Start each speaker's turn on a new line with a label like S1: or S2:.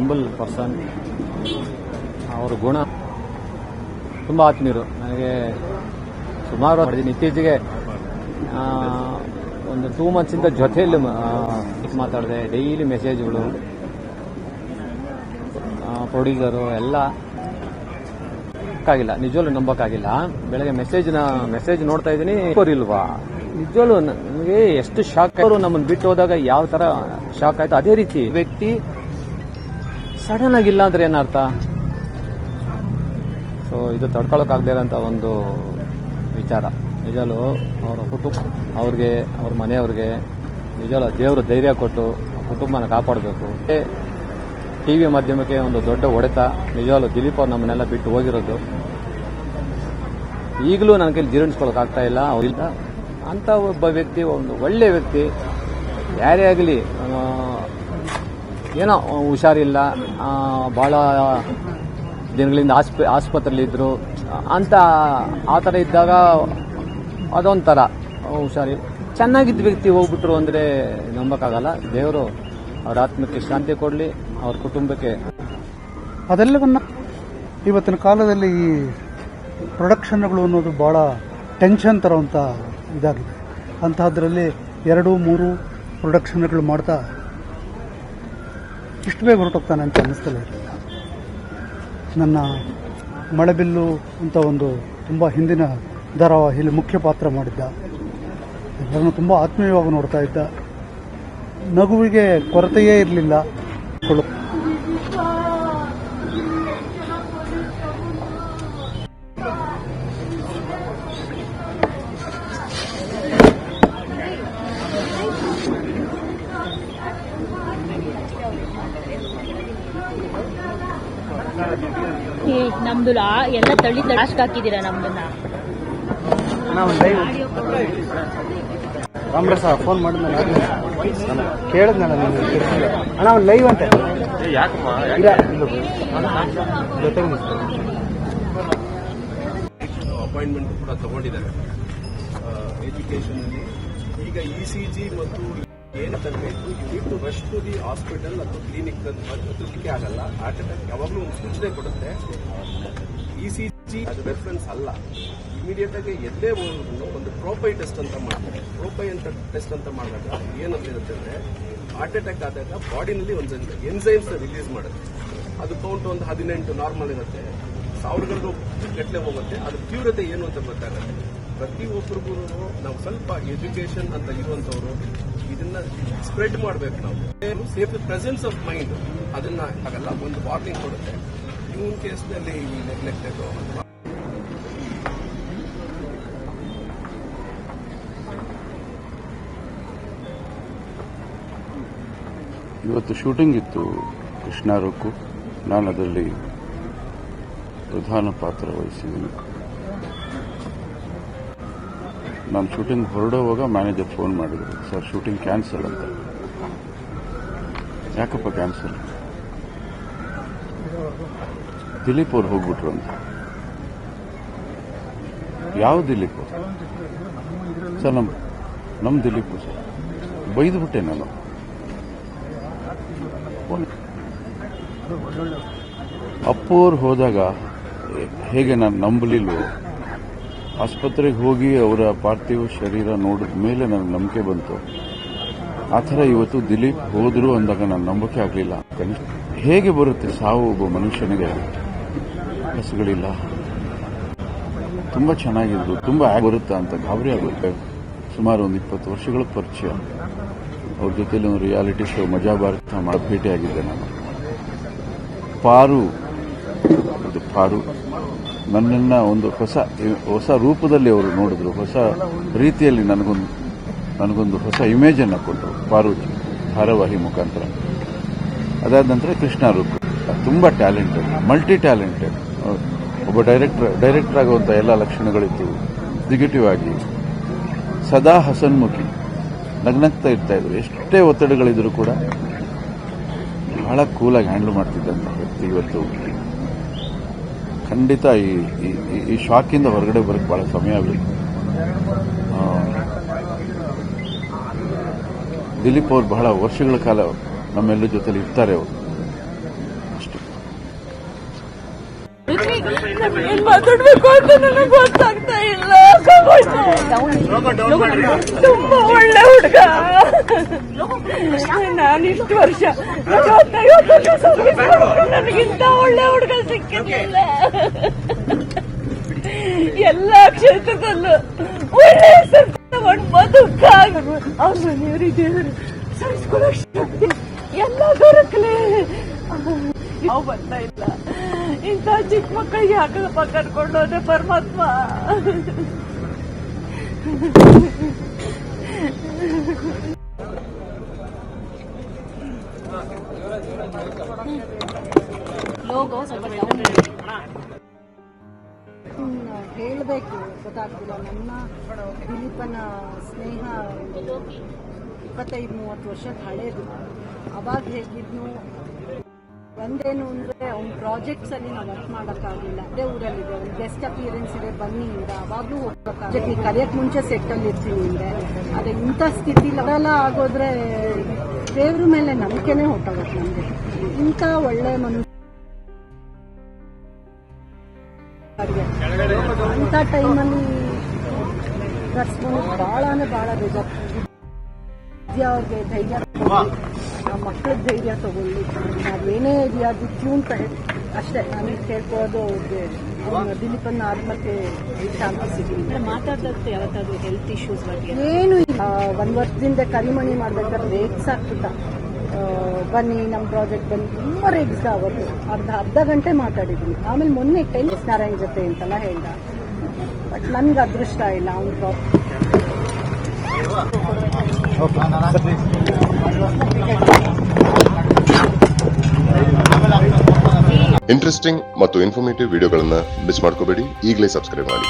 S1: Humble person. ಅವರ ಗುಣ ತುಂಬ ಆತ್ಮೀಯರು. ನನಗೆ ಸುಮಾರು ಇತ್ತೀಚೆಗೆ ಒಂದು 2 ಮಂತ್ಸಿಂದ ಜೊತೆಯಲ್ಲಿ ಮಾತಾಡಿದೆ. ಡೈಲಿ ಮೆಸೇಜ್ಗಳು, ಪ್ರೊಡ್ಯೂಸರು ಎಲ್ಲ ಆಗಿಲ್ಲ, ನಿಜವಲ್ಲೂ ನಂಬಕ್ಕಾಗಿಲ್ಲ. ಬೆಳಗ್ಗೆ ಮೆಸೇಜ್ ನೋಡ್ತಾ ಇದ್ದೀನಿ, ಇಲ್ವಾ ನಿಜವಲ್ಲೂ ನನಗೆ ಎಷ್ಟು ಶಾಕ್. ಅವರು ನಮ್ಮನ್ನು ಬಿಟ್ಟು ಹೋದಾಗ ಯಾವ ತರ ಶಾಕ್ ಆಯ್ತು, ಅದೇ ರೀತಿ ವ್ಯಕ್ತಿ ಸಡನ್ ಆಗಿಲ್ಲ ಅಂದ್ರೆ ಏನರ್ಥ? ಸೊ ಇದು ತಡ್ಕೊಳಕ್ಕಾಗದೇ ಇರೋಂಥ ಒಂದು ವಿಚಾರ. ನಿಜಲು ಅವರ ಕುಟುಂಬ, ಅವ್ರಿಗೆ, ಅವ್ರ ಮನೆಯವ್ರಿಗೆ ನಿಜವಲ್ಲ ದೇವರು ಧೈರ್ಯ ಕೊಟ್ಟು ಕುಟುಂಬನ ಕಾಪಾಡಬೇಕು. ಟಿವಿ ಮಾಧ್ಯಮಕ್ಕೆ ಒಂದು ದೊಡ್ಡ ಹೊಡೆತ. ನಿಜವಲ್ಲೂ ದಿಲೀಪ್ ಅವ್ರು ನಮ್ಮನ್ನೆಲ್ಲ ಬಿಟ್ಟು ಹೋಗಿರೋದು ಈಗಲೂ ನನ್ನ ಕೈಲಿ ಜೀರ್ಣಿಸ್ಕೊಳ್ಳೋಕ್ಕಾಗ್ತಾ ಇಲ್ಲ. ಅವರಿಂದ ಅಂತ ಒಬ್ಬ ವ್ಯಕ್ತಿ, ಒಂದು ಒಳ್ಳೆ ವ್ಯಕ್ತಿ, ಯಾರೇ ಆಗಲಿ ಏನೋ ಹುಷಾರಿಲ್ಲ, ಭಾಳ ದಿನಗಳಿಂದ ಆಸ್ಪತ್ರೆಯಲ್ಲಿದ್ದರು ಅಂತ, ಆ ಥರ ಇದ್ದಾಗ ಅದೊಂಥರ ಹುಷಾರಿ ಚೆನ್ನಾಗಿದ್ದ ವ್ಯಕ್ತಿ ಹೋಗ್ಬಿಟ್ರು ಅಂದರೆ ನಂಬಕ್ಕಾಗಲ್ಲ. ದೇವರು ಅವ್ರ ಆತ್ಮಕ್ಕೆ ಶಾಂತಿ ಕೊಡಲಿ, ಅವ್ರ ಕುಟುಂಬಕ್ಕೆ.
S2: ಅದೆಲ್ಲವನ್ನ ಇವತ್ತಿನ ಕಾಲದಲ್ಲಿ ಈ ಪ್ರೊಡಕ್ಷನ್ಗಳು ಅನ್ನೋದು ಭಾಳ ಟೆನ್ಷನ್ ತರುವಂಥ ಇದಾಗಿದೆ. ಅಂತಹದ್ರಲ್ಲಿ 2-3 ಪ್ರೊಡಕ್ಷನ್ಗಳು ಮಾಡ್ತಾ ಇಷ್ಟು ಬೇಗ ಹೊರಟೋಗ್ತಾನೆ ಅಂತ ಅನ್ನಿಸ್ತಲೇ ಇರಲಿಲ್ಲ. ನನ್ನ ಮಳೆಬಿಲ್ಲು ಅಂತ ಒಂದು ತುಂಬ ಹಿಂದಿನ ಧಾರಾವಾಹಿಯಲ್ಲಿ ಮುಖ್ಯ ಪಾತ್ರ ಮಾಡಿದ್ದ. ಎಲ್ಲರನ್ನು ತುಂಬ ಆತ್ಮೀಯವಾಗಿ ನೋಡ್ತಾ ಇದ್ದ. ನಗುವಿಗೆ ಕೊರತೆಯೇ ಇರಲಿಲ್ಲ.
S3: ನಮ್ದು ಎಲ್ಲ ತಳ್ಳಿ ಲಾಸ್ಟ್ ಹಾಕಿದ್ದೀರಾ ನಮ್ದನ್ನ.
S2: ರಾಮ್ರಸ ಫೋನ್ ಮಾಡಿದ್ಮೇಲೆ ಕೇಳಿದ್ನಲ್ಲ ನೀನು ಅಣ್ಣ, ಒಂದು ಲೈವ್ ಅಂತೆ ಜೊತೆಗೆ
S4: ಅಪಾಯಿಂಟ್ಮೆಂಟ್ ಕೂಡ ತಗೊಂಡಿದ್ದಾರೆ. ಎಜುಕೇಶನ್ ಅಲ್ಲಿ ಈಗ ECG ಮತ್ತು ಏನು ತರಬೇಕು, you rush to the hospital ಅಥವಾ ಕ್ಲಿನಿಕ್ ಹತ್ತಲಿಕ್ಕೆ ಆಗಲ್ಲ. ಹಾರ್ಟ್ ಅಟ್ಯಾಕ್ ಯಾವಾಗಲೂ ಒಂದು ಸೂಚನೆ ಕೊಡುತ್ತೆ. ECG ಅದು ರೆಫರೆನ್ಸ್ ಅಲ್ಲ. ಇಮಿಡಿಯೇಟ್ ಆಗಿ ಎಲ್ಲೇ ಒಂದು ಪ್ರೋಪೈ ಟೆಸ್ಟ್ ಅಂತ ಮಾಡ್ತಾರೆ. ಪ್ರೋಪೈ ಅಂತ ಟೆಸ್ಟ್ ಅಂತ ಮಾಡಿದಾಗ ಏನಂತ ಇರುತ್ತೆ ಅಂದ್ರೆ, ಹಾರ್ಟ್ ಅಟ್ಯಾಕ್ ಆದಾಗ ಬಾಡಿನಲ್ಲಿ ಒಂದು ಎನ್ಸೈಮ್ಸ್ ರಿಲೀಸ್ ಮಾಡುತ್ತೆ. ಅದು ಕೌಂಟ್ ಒಂದು 18 ನಾರ್ಮಲ್ ಇರುತ್ತೆ, ಸಾವಿರಗಳು ಗಟ್ಟಲೆ ಹೋಗುತ್ತೆ. ಅದು ತೀವ್ರತೆ ಏನು ಅಂತ ಗೊತ್ತಾಗುತ್ತೆ. ಪ್ರತಿಯೊಬ್ಬರಿಗೂ ನಾವು ಸ್ವಲ್ಪ ಎಜುಕೇಶನ್ ಅಂತ ಇರುವಂತವರು ಇದನ್ನ ಸ್ಪ್ರೆಡ್ ಮಾಡಬೇಕು. ನಾವು ಸೇಫ್ ಪ್ರೆಸೆನ್ಸ್ ಆಫ್ ಮೈಂಡ್ ಅದನ್ನ ಆಗಲ್ಲ, ಒಂದು ವಾರ್ನಿಂಗ್ ಕೊಡುತ್ತೆ. ಇವನ್ ಕೇಸ್ನಲ್ಲಿ ನೆಗ್ಲೆಕ್ಟೆಡ್.
S5: ಇವತ್ತು ಶೂಟಿಂಗ್ ಇತ್ತು ಕೃಷ್ಣಾರಕ್ಕೂ. ನಾನು ಅದರಲ್ಲಿ ಪ್ರಧಾನ ಪಾತ್ರ ವಹಿಸಿದ್ದೀನಿ. ನಾನು ಶೂಟಿಂಗ್ ಹೊರಡುವಾಗ ಮ್ಯಾನೇಜರ್ ಫೋನ್ ಮಾಡಿದ್ರು, ಸರ್ ಶೂಟಿಂಗ್ ಕ್ಯಾನ್ಸಲ್ ಅಂತ. ಯಾಕಪ್ಪ ಕ್ಯಾನ್ಸಲ್? ದಿಲೀಪ್ ಅವ್ರು ಹೋಗ್ಬಿಟ್ರು ಅಂತ. ಯಾವ ದಿಲೀಪ್? ಸರ್ ನಮ್ಮ ದಿಲೀಪ್ ಸರ್. ಬೈದ್ಬಿಟ್ಟೆ ನಾನು. ಅಪ್ಪು ಅವ್ರು ಹೋದಾಗ ಹೇಗೆ ನಾನು ನಂಬಲಿಲ್ವೋ, ಆಸ್ಪತ್ರೆಗೆ ಹೋಗಿ ಅವರ ಪಾರ್ಥಿವ ಶರೀರ ನೋಡಿದ ಮೇಲೆ ನನಗೆ ನಂಬಿಕೆ ಬಂತು. ಆ ಥರ ಇವತ್ತು ದಿಲೀಪ್ ಹೋದ್ರು ಅಂದಾಗ ನಾನು ನಂಬಿಕೆ ಆಗಲಿಲ್ಲ. ಹೇಗೆ ಬರುತ್ತೆ ಸಾವು ಒಬ್ಬ ಮನುಷ್ಯನಿಗೆ? ಕಸಗಳಿಲ್ಲ, ತುಂಬಾ ಚೆನ್ನಾಗಿದ್ರು, ತುಂಬಾ ಬರುತ್ತಾ ಅಂತ ಗಾಬರಿ ಆಗುತ್ತೆ. ಸುಮಾರು ಒಂದು 20 ವರ್ಷಗಳ ಪರಿಚಯ. ಅವ್ರ ಜೊತೆಲಿ ಒಂದು ರಿಯಾಲಿಟಿ ಶೋ ಮಜಾ ಭಾರತ ಮಾಡಿ ಭೇಟಿಯಾಗಿದ್ದೆ ನಾನು. ಪಾರು ನನ್ನನ್ನು ಒಂದು ಹೊಸ ರೂಪದಲ್ಲಿ ಅವರು ನೋಡಿದ್ರು, ಹೊಸ ರೀತಿಯಲ್ಲಿ ನನಗೊಂದು ಹೊಸ ಇಮೇಜ್ ಅನ್ನು ಕೊಟ್ಟರು ಪಾರು ಧಾರಾವಾಹಿ ಮುಖಾಂತರ. ಅದಾದ ನಂತರ ಕೃಷ್ಣ ರೂಪ ತುಂಬಾ ಟ್ಯಾಲೆಂಟೆಡ್, ಮಲ್ಟಿ ಟ್ಯಾಲೆಂಟೆಡ್, ಒಬ್ಬ ಡೈರೆಕ್ಟರ್ ಆಗುವಂಥ ಎಲ್ಲ ಲಕ್ಷಣಗಳಿತ್ತು. ನೆಗೆಟಿವ್ ಆಗಿ ಸದಾ ಹಸನ್ಮುಖಿ, ನಗ್ನಗ್ತಾ ಇರ್ತಾ ಇದ್ರು. ಎಷ್ಟೇ ಒತ್ತಡಗಳಿದ್ರು ಕೂಡ ಬಹಳ ಕೂಲಾಗಿ ಹ್ಯಾಂಡಲ್ ಮಾಡ್ತಿದ್ದಂಥ ವ್ಯಕ್ತಿ. ಇವತ್ತು ಖಂಡಿತ ಈ ಶಾಕಿಂದ ಹೊರಗಡೆ ಬರೋಕ್ಕೆ ಬಹಳ ಸಮಯ ಆಗಬೇಕು. ದಿಲೀಪ್ ಅವರು ಬಹಳ ವರ್ಷಗಳ ಕಾಲ ನಮ್ಮೆಲ್ಲರ ಜೊತೆಲಿ ಇರ್ತಾರೆ. ಅವರು
S6: ಏನ್ ಮಾತಾಡ್ಬೇಕು ಅಂತ ನನಗೆ ಗೊತ್ತಾಗ್ತಾ ಇಲ್ಲ. ತುಂಬಾ ಒಳ್ಳೆ ಹುಡುಗ. ನಾನಿಷ್ಟು ವರ್ಷ 50 ವರ್ಷ ನನಗಿಂತ ಒಳ್ಳೆ ಹುಡುಗ ಸಿಕ್ಕಿರ್ಲಿಲ್ಲ. ಎಲ್ಲ ಕ್ಷೇತ್ರದಲ್ಲೂ ಒಳ್ಳೆ ಹೆಸರು ತಗೊಂಡು ಬದುಕಾಗ ಅವ್ರ ಮನೆಯವರಿಗೆ ಎಲ್ಲ ದೊರಕಲಿ. ನಾವು ಬರ್ತಾ ಇಲ್ಲ. ಇಂಥ ಚಿಕ್ಕ ಮಕ್ಕಳಿಗೆ ಯಾಕಪ್ಪ ಕರ್ಕೊಂಡು ಹೋದೆ ಪರಮಾತ್ಮ.
S7: ಹೇಳಬೇಕು ಗೊತ್ತಾಗ್ತಿಲ್ಲ. ನನ್ನ ದಿಲೀಪನ ಸ್ನೇಹ 25-30 ವರ್ಷದ ಹಳೇದು. ಅವಾಗ ಹೇಗಿದ್ನು ಒಂದೇನು ಅಂದರೆ ಅವ್ನ ಪ್ರಾಜೆಕ್ಟ್ಸಲ್ಲಿ ನಾವು ವರ್ಕ್ ಮಾಡೋಕ್ಕಾಗಲಿಲ್ಲ. ಅದೇ ಊರಲ್ಲಿದೆ, ಅವ್ನು ಗೆಸ್ಟ್ ಅಪಿಯರೆನ್ಸ್ ಇದೆ ಬನ್ನಿ ಇಂದ ಅವಾಗಲೂ ಹೋಗ್ಬೇಕಾಗುತ್ತೆ. ಕರೆಯೋಕ್ಕೆ ಮುಂಚೆ ಸೆಟ್ಟಲ್ಲಿ ಇರ್ತೀನಿ ಅಂದರೆ ಅದೇ ಇಂಥ ಸ್ಥಿತಿ ಅವೆಲ್ಲ ಆಗೋದ್ರೆ ದೇವ್ರ ಮೇಲೆ ನಂಬಿಕೆನೇ ಹೊಟ್ಟೋಗುತ್ತೆ ನಮಗೆ. ಇಂಥ ಒಳ್ಳೆ ಮನುಷ್ಯ ಅಂಥ ಟೈಮಲ್ಲಿ ಕರ್ಸ್ಕೊಂಡು ಭಾಳ ಅಂದರೆ ಭಾಳ ಬೇಜಾರು. ಅವ್ರಿಗೆ ಧೈರ್ಯ ತಗೊಳ್ಳಿ, ಆ ಮಕ್ಕಳಿಗೆ ಧೈರ್ಯ ತಗೊಳ್ಳಿ. ನಾವೇನೇ ಅದು ಟ್ಯೂನ್ ಅಷ್ಟೇ ನನಗೆ ಕೇಳ್ಕೊಳ್ಳೋದು ಅವ್ರಿಗೆ ದಿಲೀಪನ್ನ ಆತ್ಮಕ್ಕೆ ಶಾಂತಿ ಸಿಗಲಿ.
S3: ಮಾತಾಡ್ದಕ್ಕೆ ಯಾವತ್ತಾದ್ರೂ ಹೆಲ್ತ್ ಇಶ್ಯೂಸ್ ಬಗ್ಗೆ
S7: ಏನು ಇಲ್ಲ. 1 ವರ್ಷದಿಂದ ಕರಿಮಣಿ ಮಾಡ್ಬೇಕಾದ್ರೆ ರೇಗ್ಸ್ ಆಗ್ತಿದ್ದ. ಬನ್ನಿ ನಮ್ಮ ಪ್ರಾಜೆಕ್ಟ್ ಬನ್ನಿ, ತುಂಬ ರೇಗ್ಸ್ದ ಅವತ್ತು. ಅರ್ಧ ಗಂಟೆ ಮಾತಾಡಿದ್ವಿ. ಆಮೇಲೆ ಮೊನ್ನೆ ಟೆನ್ನಿಸ್ ನಾರಾಯಣ್ ಜೊತೆ ಅಂತೆಲ್ಲ ಹೇಳ್ದ. ಬಟ್ ನನ್ಗೆ ಅದೃಷ್ಟ ಇಲ್ಲ. ಅವ್ನು
S8: ಇಂಟ್ರೆಸ್ಟಿಂಗ್ ಮತ್ತು ಇನ್ಫಾರ್ಮೇಟಿವ್ ವಿಡಿಯೋಗಳನ್ನ ಮಿಸ್ ಮಾಡ್ಕೋಬೇಡಿ. ಈಗಲೇ ಸಬ್ಸ್ಕ್ರೈಬ್ ಮಾಡಿ.